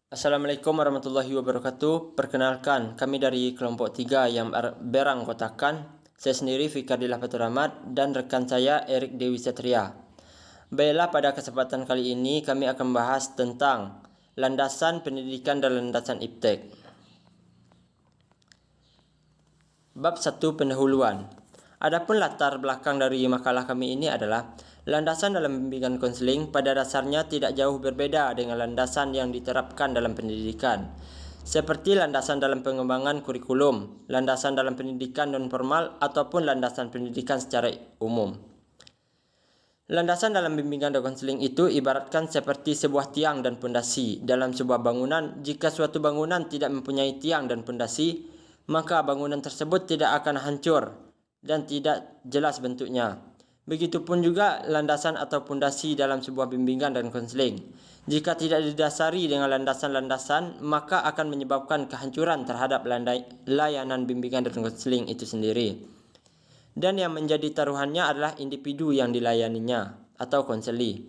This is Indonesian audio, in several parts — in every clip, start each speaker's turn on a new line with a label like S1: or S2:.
S1: Assalamualaikum warahmatullahi wabarakatuh. Perkenalkan, kami dari kelompok 3 yang beranggotakan saya sendiri Fikardillah Fatur Ahmad dan rekan saya Erik Dewi Satria. Baiklah, pada kesempatan kali ini kami akan membahas tentang landasan pendidikan dan landasan iptek. Bab 1, pendahuluan. Adapun latar belakang dari makalah kami ini adalah landasan dalam bimbingan konseling pada dasarnya tidak jauh berbeda dengan landasan yang diterapkan dalam pendidikan. Seperti landasan dalam pengembangan kurikulum, landasan dalam pendidikan non-formal, ataupun landasan pendidikan secara umum. Landasan dalam bimbingan dan konseling itu ibaratkan seperti sebuah tiang dan pondasi. Dalam sebuah bangunan, jika suatu bangunan tidak mempunyai tiang dan pondasi, maka bangunan tersebut tidak akan hancur dan tidak jelas bentuknya. Begitupun juga landasan atau pondasi dalam sebuah bimbingan dan konseling. Jika tidak didasari dengan landasan-landasan, maka akan menyebabkan kehancuran terhadap layanan bimbingan dan konseling itu sendiri. Dan yang menjadi taruhannya adalah individu yang dilayaninya atau konseli.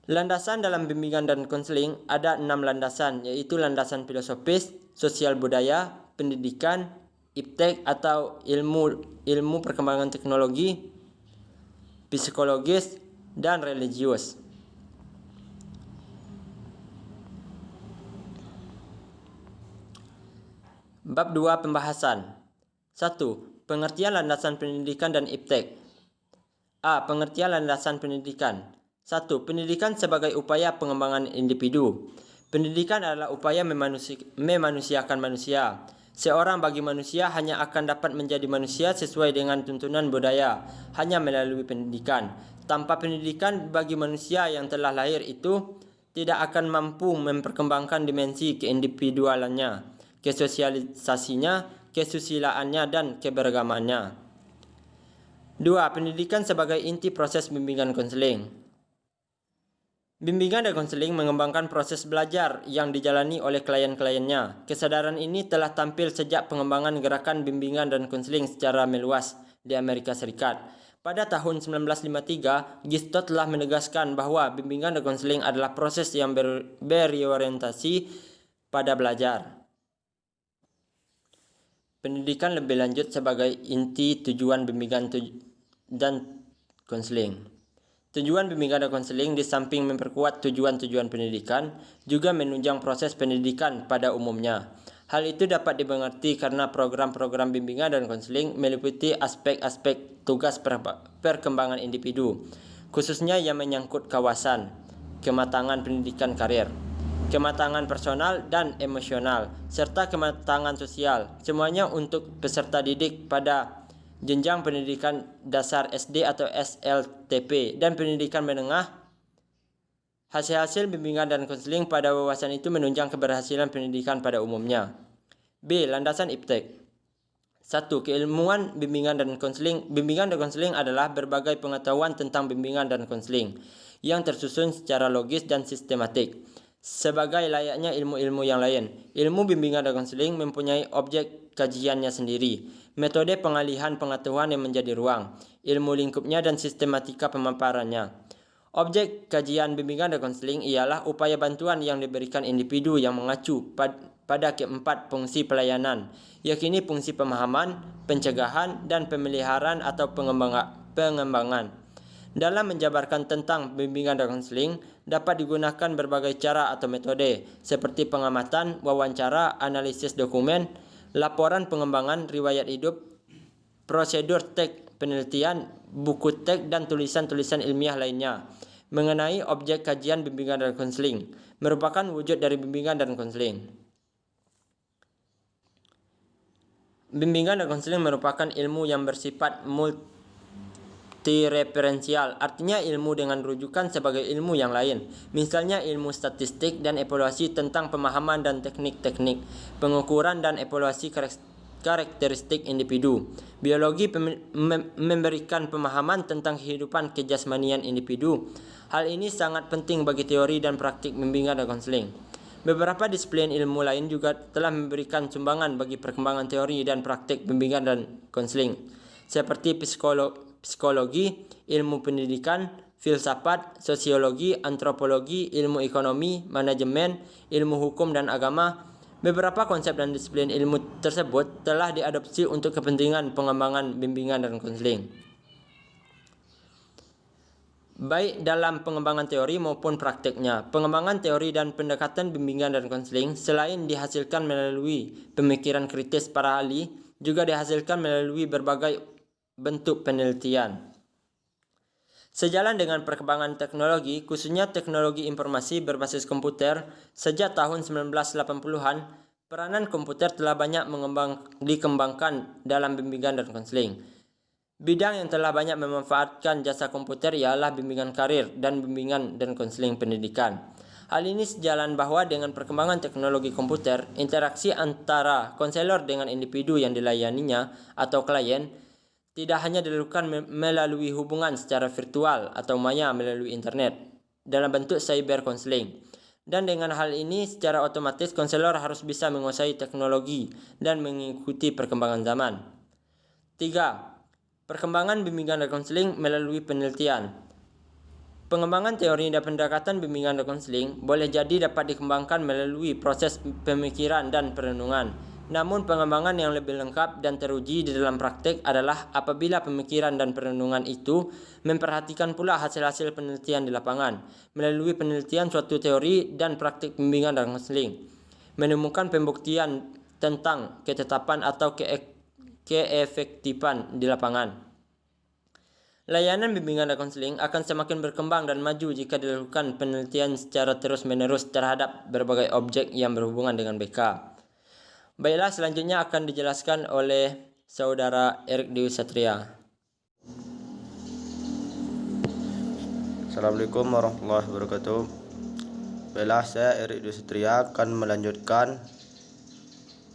S1: Landasan dalam bimbingan dan konseling ada 6 landasan, yaitu landasan filosofis, sosial budaya, pendidikan, iptek atau ilmu perkembangan teknologi, psikologis, dan religius. Bab 2, pembahasan. 1. Pengertian landasan pendidikan dan iptek. A. Pengertian landasan pendidikan. 1. Pendidikan sebagai upaya pengembangan individu. Pendidikan adalah upaya memanusiakan manusia. Seorang bagi manusia hanya akan dapat menjadi manusia sesuai dengan tuntunan budaya, hanya melalui pendidikan. Tanpa pendidikan bagi manusia yang telah lahir itu tidak akan mampu memperkembangkan dimensi keindividualannya, kesosialisasinya, kesusilaannya, dan keberagamaannya. 2. Pendidikan sebagai inti proses bimbingan konseling. Bimbingan dan konseling mengembangkan proses belajar yang dijalani oleh klien-kliennya. Kesadaran ini telah tampil sejak pengembangan gerakan bimbingan dan konseling secara meluas di Amerika Serikat. Pada tahun 1953, Gistot telah menegaskan bahwa bimbingan dan konseling adalah proses yang berorientasi pada belajar. Pendidikan lebih lanjut sebagai inti tujuan bimbingan dan konseling. Tujuan bimbingan dan konseling di samping memperkuat tujuan-tujuan pendidikan, juga menunjang proses pendidikan pada umumnya. Hal itu dapat dimengerti karena program-program bimbingan dan konseling meliputi aspek-aspek tugas perkembangan individu, khususnya yang menyangkut kawasan, kematangan pendidikan karir, kematangan personal dan emosional, serta kematangan sosial, semuanya untuk peserta didik pada jenjang pendidikan dasar SD atau SLTP dan pendidikan menengah. Hasil-hasil bimbingan dan konseling pada wawasan itu menunjang keberhasilan pendidikan pada umumnya. B. Landasan iptek. 1. Keilmuan bimbingan dan konseling. Bimbingan dan konseling adalah berbagai pengetahuan tentang bimbingan dan konseling yang tersusun secara logis dan sistematik, sebagai layaknya ilmu-ilmu yang lain. Ilmu bimbingan dan konseling mempunyai objek kajiannya sendiri, metode pengalihan pengetahuan yang menjadi ruang, ilmu lingkupnya, dan sistematika pemaparannya. Objek kajian bimbingan dan konseling ialah upaya bantuan yang diberikan individu yang mengacu pada keempat fungsi pelayanan, yakni fungsi pemahaman, pencegahan, dan pemeliharaan atau pengembangan. Dalam menjabarkan tentang bimbingan dan konseling, dapat digunakan berbagai cara atau metode, seperti pengamatan, wawancara, analisis dokumen, laporan pengembangan, riwayat hidup, prosedur teks penelitian, buku teks, dan tulisan-tulisan ilmiah lainnya. Mengenai objek kajian bimbingan dan konseling, merupakan wujud dari bimbingan dan konseling. Bimbingan dan konseling merupakan ilmu yang bersifat multireferensial, artinya ilmu dengan rujukan sebagai ilmu yang lain. Misalnya ilmu statistik dan evaluasi tentang pemahaman dan teknik-teknik pengukuran dan evaluasi karakteristik individu. Biologi memberikan pemahaman tentang kehidupan kejasmanian individu. Hal ini sangat penting bagi teori dan praktik bimbingan dan konseling. Beberapa disiplin ilmu lain juga telah memberikan sumbangan bagi perkembangan teori dan praktik bimbingan dan konseling, seperti psikologi, ilmu pendidikan, filsafat, sosiologi, antropologi, ilmu ekonomi, manajemen, ilmu hukum dan agama. Beberapa konsep dan disiplin ilmu tersebut telah diadopsi untuk kepentingan pengembangan bimbingan dan konseling, baik dalam pengembangan teori maupun prakteknya. Pengembangan teori dan pendekatan bimbingan dan konseling selain dihasilkan melalui pemikiran kritis para ahli, juga dihasilkan melalui berbagai bentuk penelitian. Sejalan dengan perkembangan teknologi, khususnya teknologi informasi berbasis komputer, sejak tahun 1980-an, peranan komputer telah banyak dikembangkan dalam bimbingan dan konseling. Bidang yang telah banyak memanfaatkan jasa komputer ialah bimbingan karir dan bimbingan dan konseling pendidikan. Hal ini sejalan bahwa dengan perkembangan teknologi komputer, interaksi antara konselor dengan individu yang dilayaninya atau klien tidak hanya dilakukan melalui hubungan secara virtual atau maya melalui internet dalam bentuk cyber counseling. Dan dengan hal ini secara otomatis konselor harus bisa menguasai teknologi dan mengikuti perkembangan zaman. 3. Perkembangan bimbingan dan konseling melalui penelitian. Pengembangan teori dan pendekatan bimbingan dan konseling boleh jadi dapat dikembangkan melalui proses pemikiran dan perenungan. Namun pengembangan yang lebih lengkap dan teruji di dalam praktek adalah apabila pemikiran dan perenungan itu memperhatikan pula hasil-hasil penelitian di lapangan, melalui penelitian suatu teori dan praktik bimbingan dan konseling, menemukan pembuktian tentang ketetapan atau keefektifan di lapangan. Layanan bimbingan dan konseling akan semakin berkembang dan maju jika dilakukan penelitian secara terus-menerus terhadap berbagai objek yang berhubungan dengan BK. Baiklah, selanjutnya akan dijelaskan oleh Saudara Erik Dwi Satria.
S2: Assalamualaikum warahmatullahi wabarakatuh. Baiklah, saya Erik Dwi Satria akan melanjutkan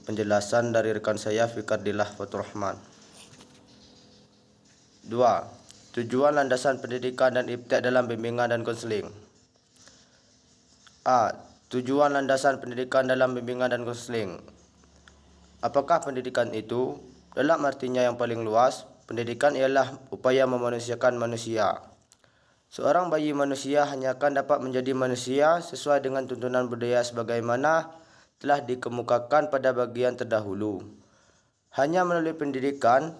S2: penjelasan dari rekan saya Fikardillah Fatur Rahman. 2. Tujuan landasan pendidikan dan iptek dalam bimbingan dan konseling. A. Tujuan landasan pendidikan dalam bimbingan dan konseling. Apakah pendidikan itu? Dalam artinya yang paling luas, pendidikan ialah upaya memanusiakan manusia. Seorang bayi manusia hanya akan dapat menjadi manusia sesuai dengan tuntunan budaya sebagaimana telah dikemukakan pada bagian terdahulu. Hanya melalui pendidikan,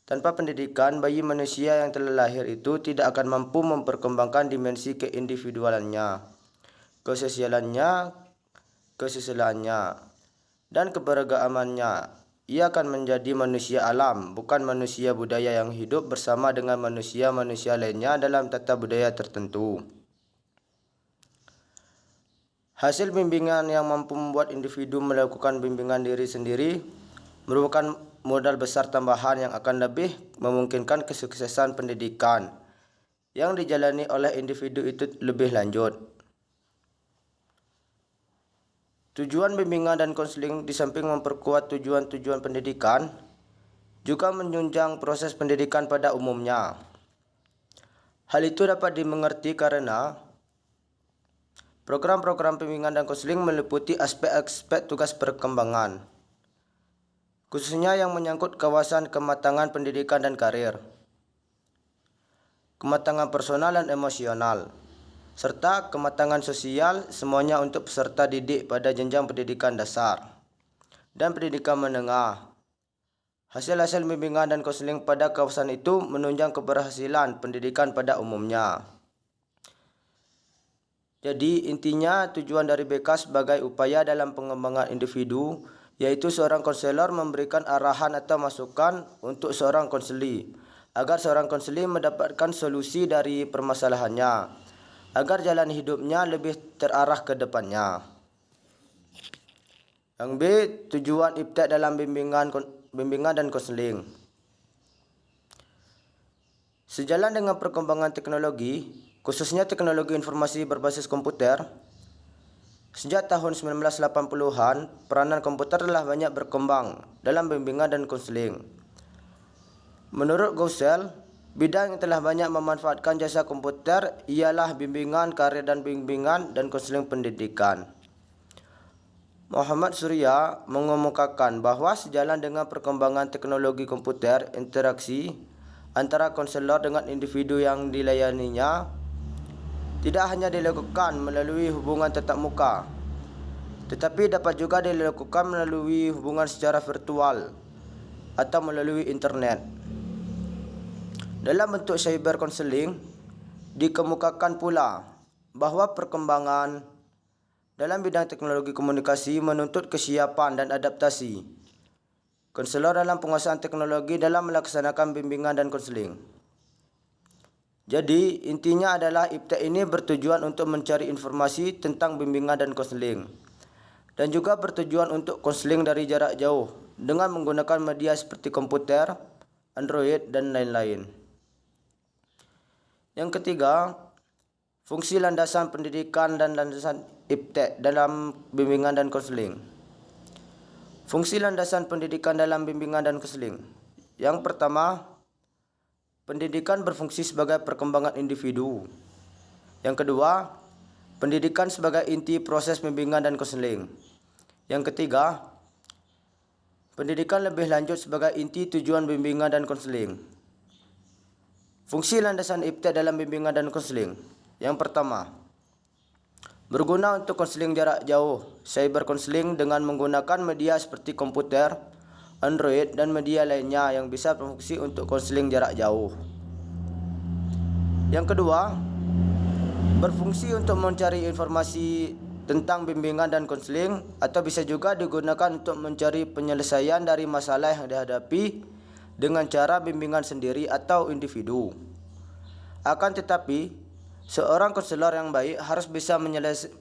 S2: tanpa pendidikan, bayi manusia yang telah lahir itu tidak akan mampu memperkembangkan dimensi keindividualannya, kesosialannya, kesusilaannya, dan keberagaamannya. Ia akan menjadi manusia alam, bukan manusia budaya yang hidup bersama dengan manusia-manusia lainnya dalam tata budaya tertentu. Hasil bimbingan yang mampu membuat individu melakukan bimbingan diri sendiri merupakan modal besar tambahan yang akan lebih memungkinkan kesuksesan pendidikan yang dijalani oleh individu itu lebih lanjut. Tujuan bimbingan dan konseling di samping memperkuat tujuan-tujuan pendidikan, juga menunjang proses pendidikan pada umumnya. Hal itu dapat dimengerti karena program-program bimbingan dan konseling meliputi aspek-aspek tugas perkembangan, khususnya yang menyangkut kawasan kematangan pendidikan dan karir, kematangan personal dan emosional, serta kematangan sosial, semuanya untuk peserta didik pada jenjang pendidikan dasar dan pendidikan menengah. Hasil-hasil bimbingan dan konseling pada kawasan itu menunjang keberhasilan pendidikan pada umumnya. Jadi intinya tujuan dari BK sebagai upaya dalam pengembangan individu, yaitu seorang konselor memberikan arahan atau masukan untuk seorang konseli, agar seorang konseli mendapatkan solusi dari permasalahannya, agar jalan hidupnya lebih terarah ke depannya. Yang B. Tujuan iptek dalam bimbingan dan konseling. Sejalan dengan perkembangan teknologi, khususnya teknologi informasi berbasis komputer, sejak tahun 1980-an, peranan komputer telah banyak berkembang dalam bimbingan dan konseling. Menurut Goussel, bidang yang telah banyak memanfaatkan jasa komputer ialah bimbingan karir dan bimbingan dan konseling pendidikan. Muhammad Surya mengemukakan bahwa sejalan dengan perkembangan teknologi komputer, interaksi antara konselor dengan individu yang dilayaninya tidak hanya dilakukan melalui hubungan tatap muka, tetapi dapat juga dilakukan melalui hubungan secara virtual atau melalui internet. Dalam bentuk cyber counseling, dikemukakan pula bahawa perkembangan dalam bidang teknologi komunikasi menuntut kesiapan dan adaptasi konselor dalam penguasaan teknologi dalam melaksanakan bimbingan dan konseling. Jadi, intinya adalah IPTEK ini bertujuan untuk mencari informasi tentang bimbingan dan konseling, dan juga bertujuan untuk konseling dari jarak jauh dengan menggunakan media seperti komputer, Android, dan lain-lain. Yang ketiga, fungsi landasan pendidikan dan landasan IPTEK dalam bimbingan dan konseling. Fungsi landasan pendidikan dalam bimbingan dan konseling. Yang pertama, pendidikan berfungsi sebagai perkembangan individu. Yang kedua, pendidikan sebagai inti proses bimbingan dan konseling. Yang ketiga, pendidikan lebih lanjut sebagai inti tujuan bimbingan dan konseling. Fungsi landasan IPTEK dalam bimbingan dan konseling. Yang pertama, berguna untuk konseling jarak jauh, cyber counseling dengan menggunakan media seperti komputer, Android, dan media lainnya yang bisa berfungsi untuk konseling jarak jauh. Yang kedua, berfungsi untuk mencari informasi tentang bimbingan dan konseling, atau bisa juga digunakan untuk mencari penyelesaian dari masalah yang dihadapi dengan cara bimbingan sendiri atau individu. Akan tetapi, seorang konselor yang baik harus bisa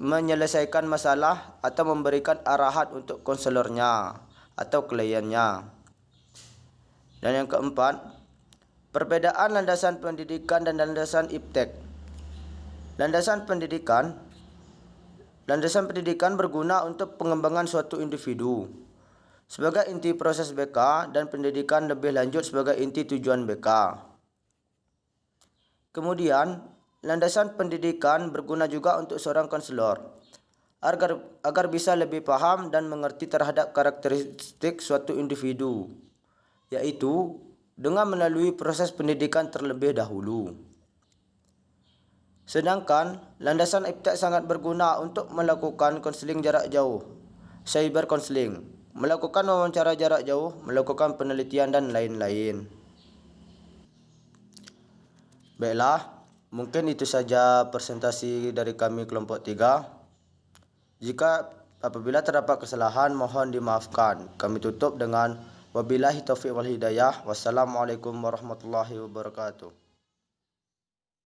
S2: menyelesaikan masalah atau memberikan arahan untuk konselornya atau kliennya. Dan yang keempat, perbedaan landasan pendidikan dan landasan IPTEK. Landasan pendidikan berguna untuk pengembangan suatu individu sebagai inti proses BK, dan pendidikan lebih lanjut sebagai inti tujuan BK. Kemudian, landasan pendidikan berguna juga untuk seorang konselor agar bisa lebih paham dan mengerti terhadap karakteristik suatu individu, yaitu dengan melalui proses pendidikan terlebih dahulu. Sedangkan landasan IPTEK sangat berguna untuk melakukan konseling jarak jauh, cyber counseling, melakukan wawancara jarak jauh, melakukan penelitian, dan lain-lain. Baiklah, mungkin itu saja presentasi dari kami kelompok 3. Jika apabila terdapat kesalahan, mohon dimaafkan. Kami tutup dengan wabillahi taufiq wal hidayah. Wassalamualaikum warahmatullahi wabarakatuh.